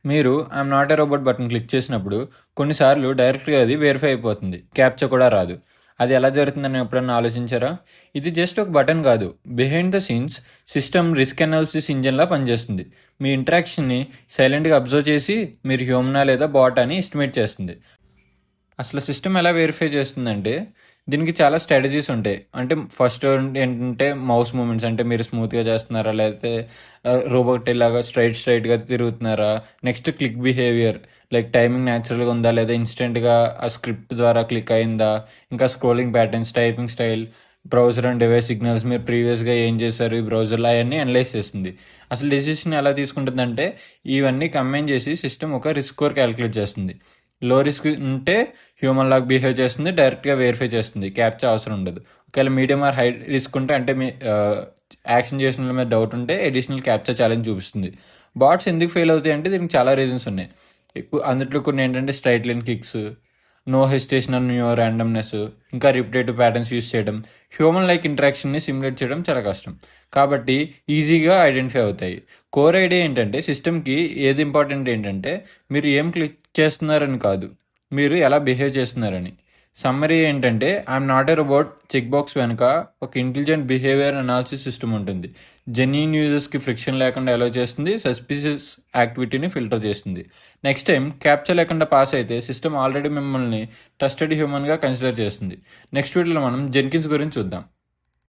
మీరు I'm not a robot button click చేసినప్పుడు కొన్నిసార్లు డైరెక్ట్గా అది వెరిఫై అయిపోతుంది, క్యాప్చా కూడా రాదు. అది ఎలా జరుగుతుందని ఎప్పుడన్నా ఆలోచించారా? ఇది జస్ట్ ఒక బటన్ కాదు, behind the scenes system risk analysis ఇంజిన్లా పనిచేస్తుంది. మీ ఇంటరాక్షన్ని సైలెంట్గా అబ్జర్వ్ చేసి మీరు హ్యూమనా లేదా బాట్ అని ఎస్టిమేట్ చేస్తుంది. అసలు సిస్టమ్ ఎలా వెరిఫై చేస్తుందంటే దీనికి చాలా స్ట్రాటజీస్ ఉంటాయి. అంటే ఫస్ట్ ఏంటంటే మౌస్ మూమెంట్స్, అంటే మీరు స్మూత్గా చేస్తున్నారా లేకపోతే రోబోట్ లాగా స్ట్రైట్గా తిరుగుతున్నారా. Next click behaviour, like timing న్యాచురల్గా ఉందా లేదా ఇన్స్టెంట్గా ఆ స్క్రిప్ట్ ద్వారా క్లిక్ అయిందా. ఇంకా scrolling patterns, typing style, browser and device signals, మీరు ప్రీవియస్గా ఏం చేశారు ఈ బ్రౌజర్లో, అవన్నీ అనలైజ్ చేస్తుంది. అసలు డెసిషన్ ఎలా తీసుకుంటుందంటే ఇవన్నీ కంబైన్ చేసి సిస్టమ్ ఒక రిస్క్ స్కోర్ క్యాలిక్యులేట్ చేస్తుంది. లో రిస్క్ ఉంటే హ్యూమన్ లాగా బిహేవ్ చేస్తుంది, డైరెక్ట్గా వెరిఫై చేస్తుంది, క్యాప్చా అవసరం ఉండదు. ఒకవేళ మీడియం ఆర్ హై రిస్క్ ఉంటే, అంటే మీ యాక్షన్ చేసిన మీద డౌట్ ఉంటే అడిషనల్ క్యాప్చా ఛాలెంజ్ చూపిస్తుంది. బాట్స్ ఎందుకు ఫెయిల్ అవుతాయి అంటే దీనికి చాలా రీజన్స్ ఉన్నాయి. అందులో కొన్ని ఏంటంటే straight line clicks, no hesitation on new randomness, ఇంకా రిపిటేటివ్ ప్యాటర్న్స్ యూస్ చేయడం, హ్యూమన్ లైక్ ఇంటరాక్షన్ని సిమ్యులేట్ చేయడం చాలా కష్టం. కాబట్టి ఈజీగా ఐడెంటిఫై అవుతాయి. కోర్ ఐడియా ఏంటంటే సిస్టమ్కి ఏది ఇంపార్టెంట్ ఏంటంటే మీరు ఏం క్లిక్ చేస్తున్నారని కాదు, మీరు ఎలా బిహేవ్ చేస్తున్నారని. సమ్మరీ ఏంటంటే I'm not a robot check box వెనుక ఒక ఇంటెలిజెంట్ బిహేవియర్ అనాలిసిస్ సిస్టమ్ ఉంటుంది. జెన్యూన్ యూజర్స్కి ఫ్రిక్షన్ లేకుండా అలౌ చేస్తుంది, సస్పిషియస్ యాక్టివిటీని ఫిల్టర్ చేస్తుంది. నెక్స్ట్ టైం క్యాప్చర్ లేకుండా పాస్ అయితే సిస్టమ్ ఆల్రెడీ మిమ్మల్ని ట్రస్టెడ్ హ్యూమన్గా కన్సిడర్ చేస్తుంది. నెక్స్ట్ వీడియోలో మనం జెన్కిన్స్ గురించి చూద్దాం.